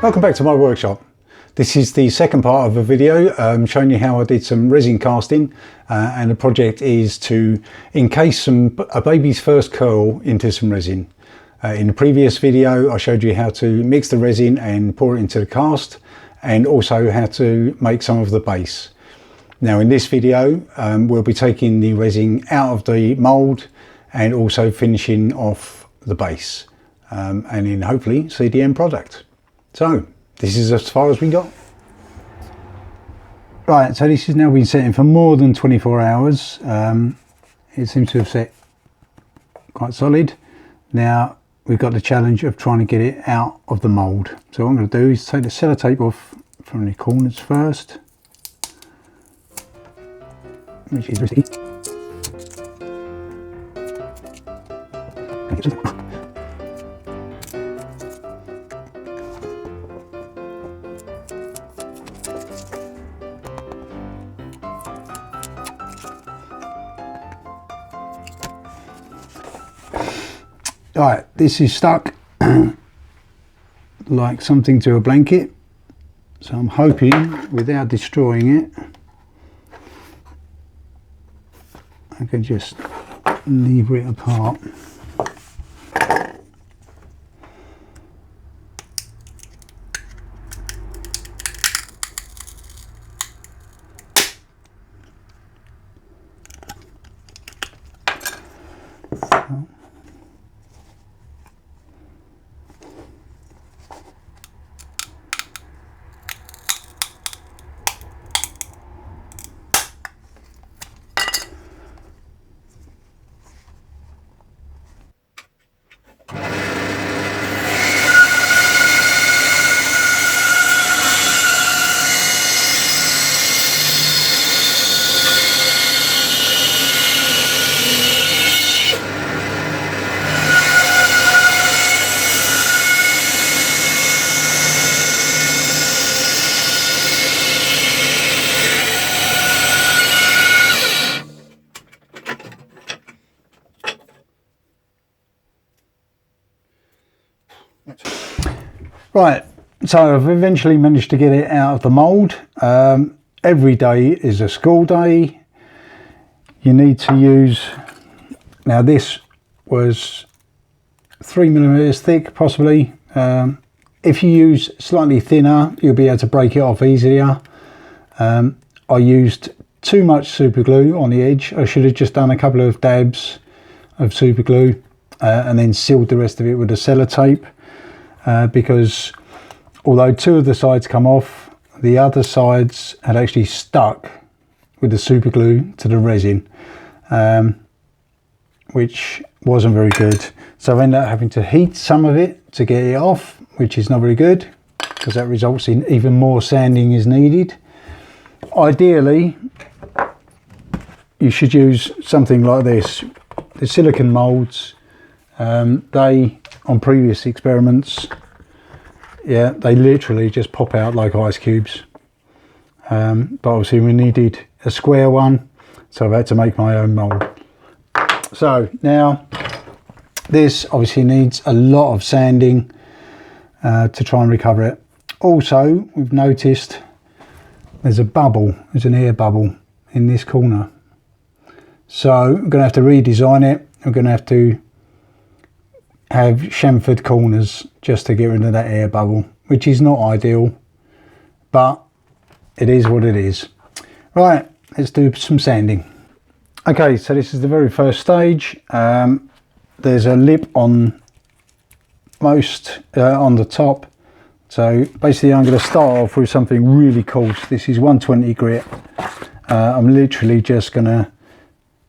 Welcome back to my workshop. This is the second part of a video showing you how I did some resin casting, and the project is to encase a baby's first curl into some resin. In the previous video I showed you how to mix the resin and pour it into the cast, and also how to make some of the base. Now in this video we'll be taking the resin out of the mould and also finishing off the base, and then hopefully see the end product. So this is as far as we got. Right, so this has now been setting for more than 24 hours. It seems to have set quite solid. Now we've got the challenge of trying to get it out of the mould. So what I'm going to do is take the sellotape off from the corners first, which is risky. Right, this is stuck like something to a blanket, so I'm hoping without destroying it I can just lever it apart. Right, so I've eventually managed to get it out of the mould. Every day is a school day. You need to use, now this was 3mm thick possibly. If you use slightly thinner you'll be able to break it off easier. I used too much super glue on the edge. I should have just done a couple of dabs of super glue and then sealed the rest of it with a sellotape. Because although two of the sides come off, the other sides had actually stuck with the super glue to the resin, which wasn't very good. So I ended up having to heat some of it to get it off, which is not very good because that results in even more sanding is needed. Ideally you should use something like this. The silicone moulds, they, on previous experiments, yeah, they literally just pop out like ice cubes. But obviously we needed a square one, so I've had to make my own mould. So now this obviously needs a lot of sanding to try and recover it. Also, we've noticed there's a bubble, there's an air bubble in this corner. So I'm going to have to redesign it. I'm going to have chamfered corners just to get rid of that air bubble, which is not ideal, but it is what it is. Right, let's do some sanding. Okay, so this is the very first stage. There's a lip on on the top. So basically I'm going to start off with something really coarse. This is 120 grit. I'm literally just going to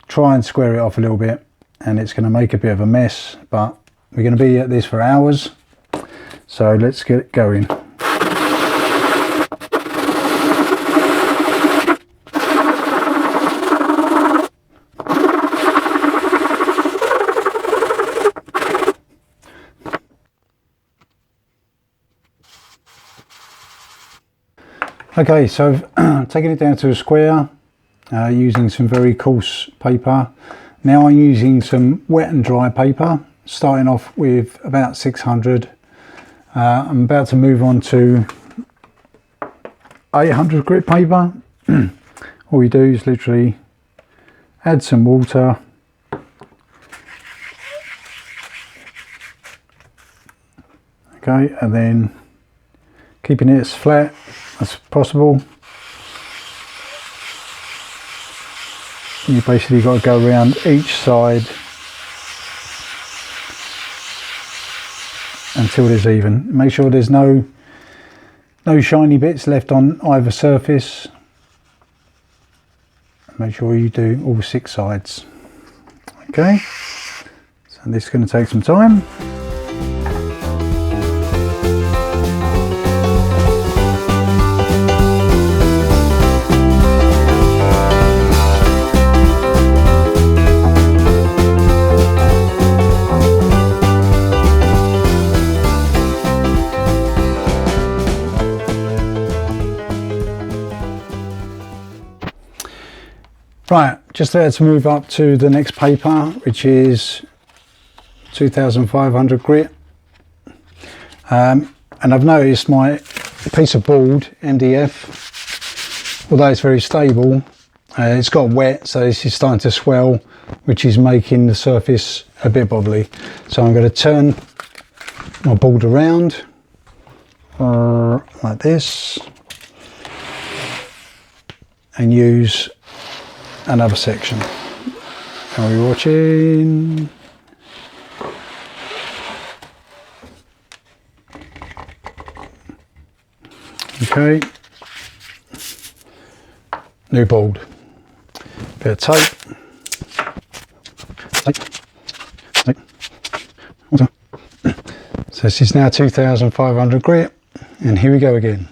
try and square it off a little bit, and it's going to make a bit of a mess, but we're going to be at this for hours, so let's get going. Okay, so I've taken it down to a square using some very coarse paper. Now I'm using some wet and dry paper, starting off with about 600 I'm about to move on to 800 grit paper. All you do is literally add some water, okay, and then keeping it as flat as possible. You basically got to go around each side until there's even. Make sure there's no shiny bits left on either surface. Make sure you do all 6 sides. Okay, so this is going to take some time. Right, just there to move up to the next paper, which is 2500 grit. And I've noticed my piece of board, MDF, although it's very stable, it's got wet, so this is starting to swell, which is making the surface a bit bobbly. So I'm going to turn my board around like this and use another section. Are we watching? Okay, new board, bit of tape, so this is now 2500 grit, and here we go again.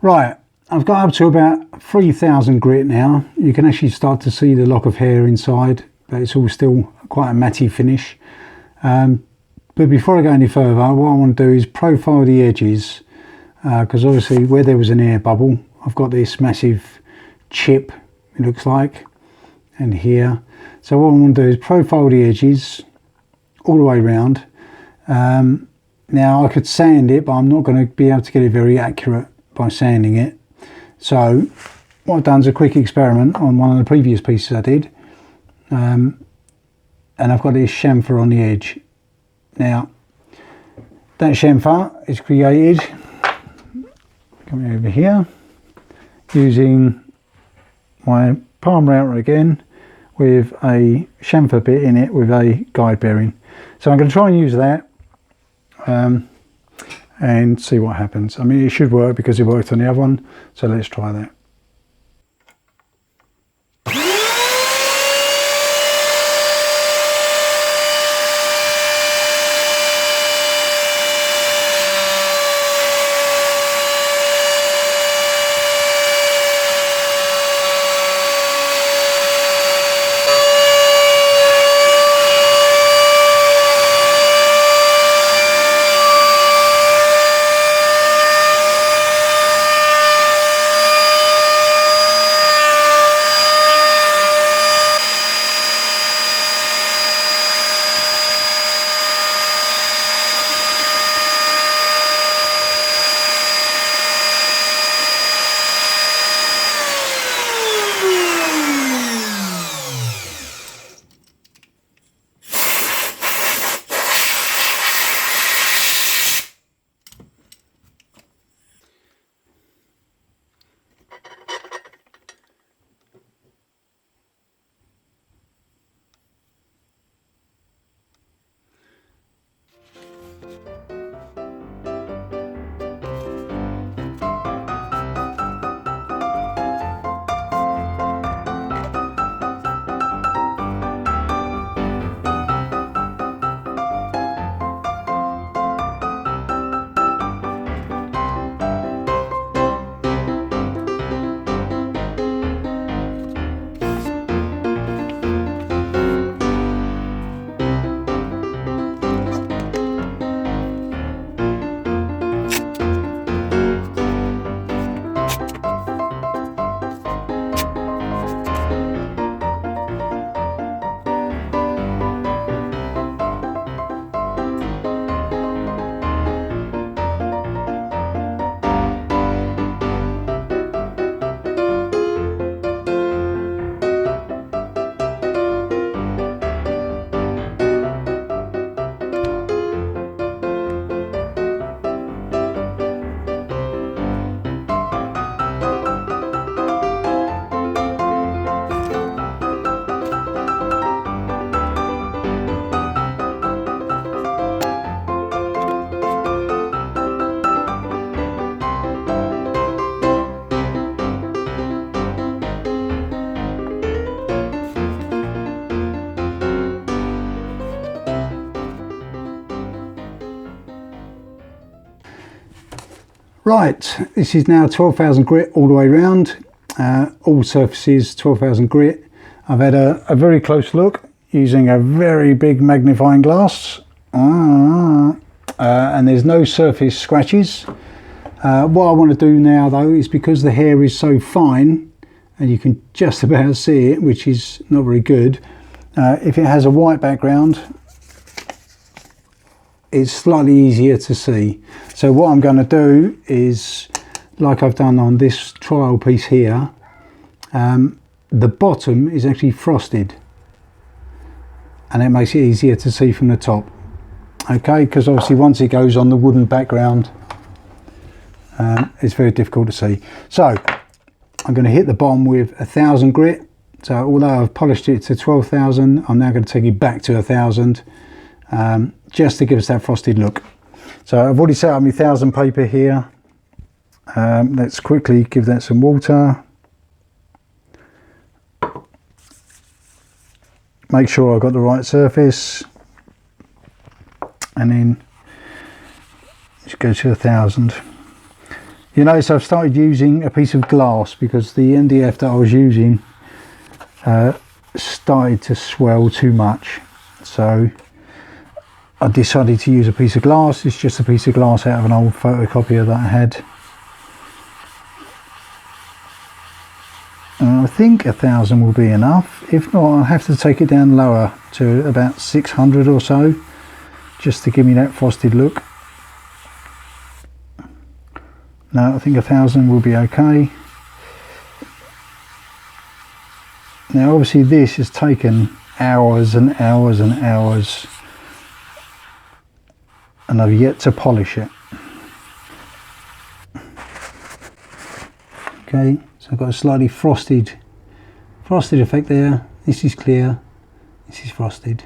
Right, I've got up to about 3000 grit now. You can actually start to see the lock of hair inside, but it's all still quite a matte finish. But before I go any further, what I want to do is profile the edges, because obviously where there was an air bubble, I've got this massive chip, it looks like, and here. So what I want to do is profile the edges all the way around. Now I could sand it, but I'm not going to be able to get it very accurate by sanding it. So what I've done is a quick experiment on one of the previous pieces I did, and I've got this chamfer on the edge. Now that chamfer is created, coming over here, using my palm router again with a chamfer bit in it with a guide bearing. So I'm going to try and use that and see what happens. I mean, it should work because it worked on the other one, so let's try that. Right, this is now 12,000 grit all the way around, all surfaces 12,000 grit. I've had a very close look using a very big magnifying glass, and there's no surface scratches. What I want to do now though is, because the hair is so fine and you can just about see it, which is not very good, if it has a white background it's slightly easier to see. So what I'm going to do is, like I've done on this trial piece here, the bottom is actually frosted and it makes it easier to see from the top. Okay, because obviously once it goes on the wooden background it's very difficult to see. So I'm going to hit the bottom with 1,000 grit. So although I've polished it to 12,000, I'm now going to take it back to 1,000, just to give us that frosted look. So I've already set up my 1,000 paper here. Let's quickly give that some water. Make sure I've got the right surface, and then just go to 1,000. You notice I've started using a piece of glass because the MDF that I was using started to swell too much, so I decided to use a piece of glass. It's just a piece of glass out of an old photocopier that I had. I think 1,000 will be enough. If not, I'll have to take it down lower to about 600 or so, just to give me that frosted look. No, I think 1,000 will be okay. Now obviously this has taken hours and hours and hours, and I've yet to polish it. Okay, so I've got a slightly frosted effect there. This is clear, this is frosted.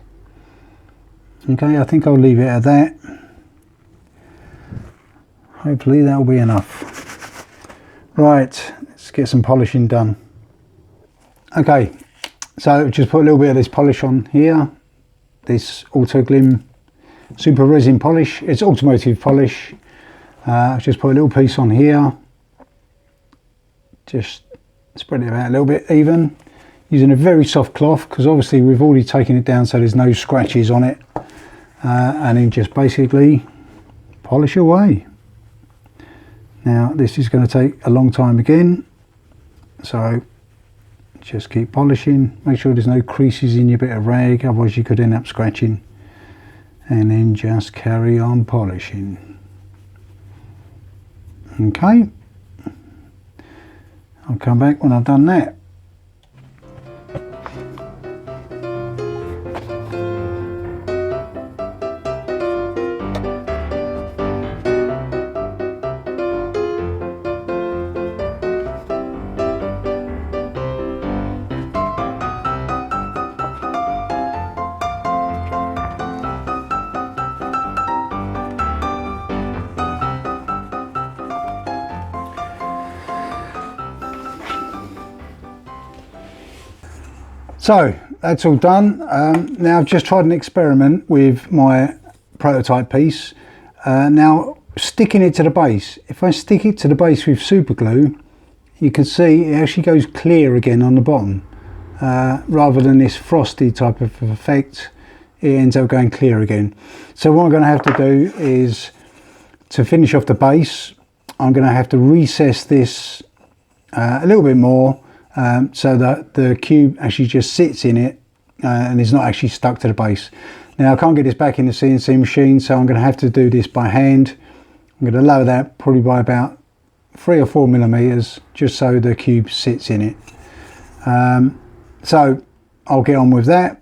Okay, I think I'll leave it at that. Hopefully that'll be enough. Right, let's get some polishing done. Okay, so just put a little bit of this polish on here, this Auto Glim Super Resin polish. It's automotive polish. Just put a little piece on here, just spread it out a little bit even, using a very soft cloth because obviously we've already taken it down so there's no scratches on it, and then just basically polish away. Now this is going to take a long time again, so just keep polishing. Make sure there's no creases in your bit of rag, otherwise you could end up scratching. And then just carry on polishing. Okay, I'll come back when I've done that. So that's all done. Now I've just tried an experiment with my prototype piece. Now sticking it to the base. If I stick it to the base with super glue, you can see it actually goes clear again on the bottom. Rather than this frosty type of effect, it ends up going clear again. So what I'm going to have to do is, to finish off the base, I'm going to have to recess this a little bit more, so that the cube actually just sits in it and is not actually stuck to the base. Now I can't get this back in the CNC machine, so I'm going to have to do this by hand. I'm going to lower that probably by about 3 or 4 millimeters, just so the cube sits in it. So I'll get on with that.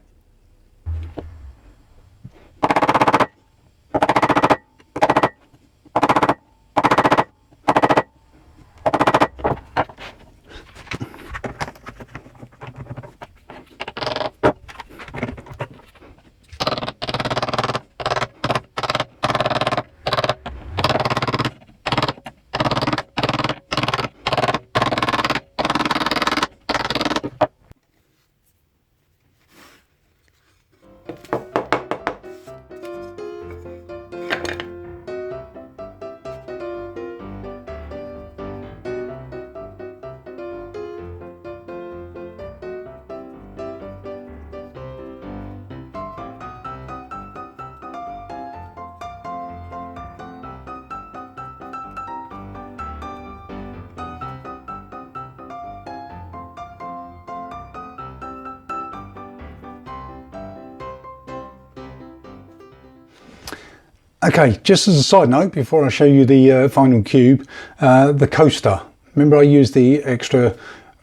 Okay, just as a side note, before I show you the final cube, the coaster. Remember I used the extra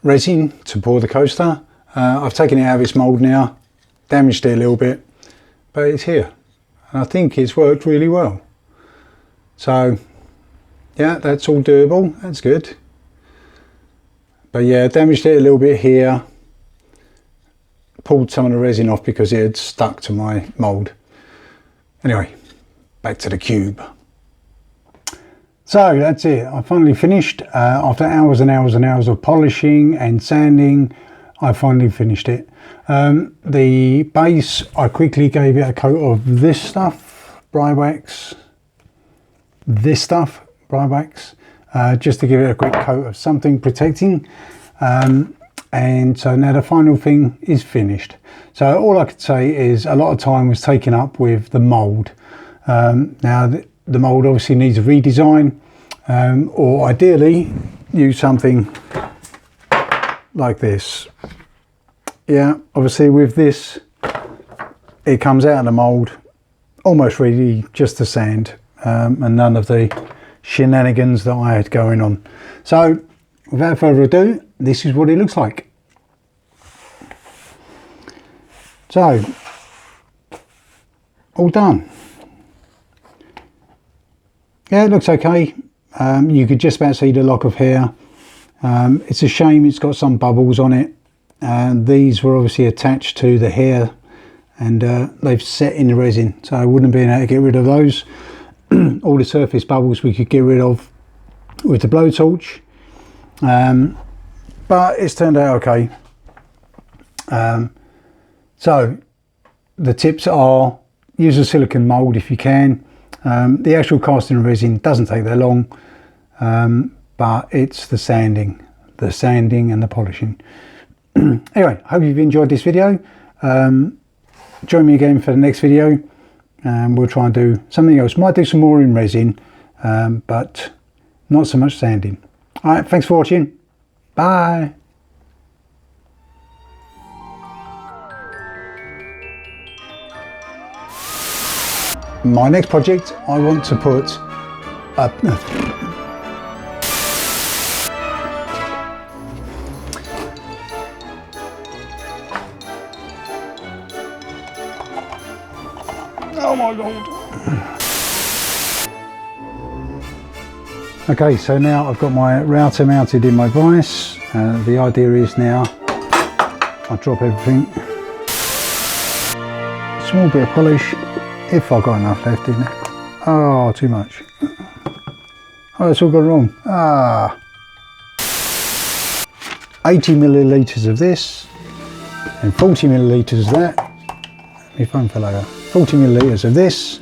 resin to pour the coaster? I've taken it out of its mould now, damaged it a little bit, but it's here. And I think it's worked really well. So, yeah, that's all doable, that's good. But yeah, damaged it a little bit here. Pulled some of the resin off because it had stuck to my mould. Anyway, back to the cube. So that's it, I finally finished. After hours and hours and hours of polishing and sanding, I finally finished it. The base, I quickly gave it a coat of this stuff, Wax, just to give it a quick coat of something protecting. And so now the final thing is finished. So all I could say is a lot of time was taken up with the mould. Now the mould obviously needs a redesign, or ideally use something like this. Yeah, obviously with this, it comes out of the mould almost ready just to sand, and none of the shenanigans that I had going on. So without further ado, this is what it looks like. So, all done. Yeah, it looks okay. You could just about see the lock of hair. It's a shame it's got some bubbles on it, and these were obviously attached to the hair, and they've set in the resin, so I wouldn't have been able to get rid of those. All the surface bubbles we could get rid of with the blowtorch, but it's turned out okay. So the tips are: use a silicone mould if you can. The actual casting resin doesn't take that long, but it's the sanding and the polishing. Anyway, hope you've enjoyed this video. Join me again for the next video, and we'll try and do something else. Might do some more in resin, but not so much sanding. All right, thanks for watching. Bye. My next project, I want to put a oh my god. Okay, so now I've got my router mounted in my vise. The idea is now I drop everything. Small bit of polish, if I've got enough left in it. Oh, too much. Oh, it's all gone wrong. 80 millilitres of this and 40 millilitres of that. My phone fell over. 40 millilitres of this.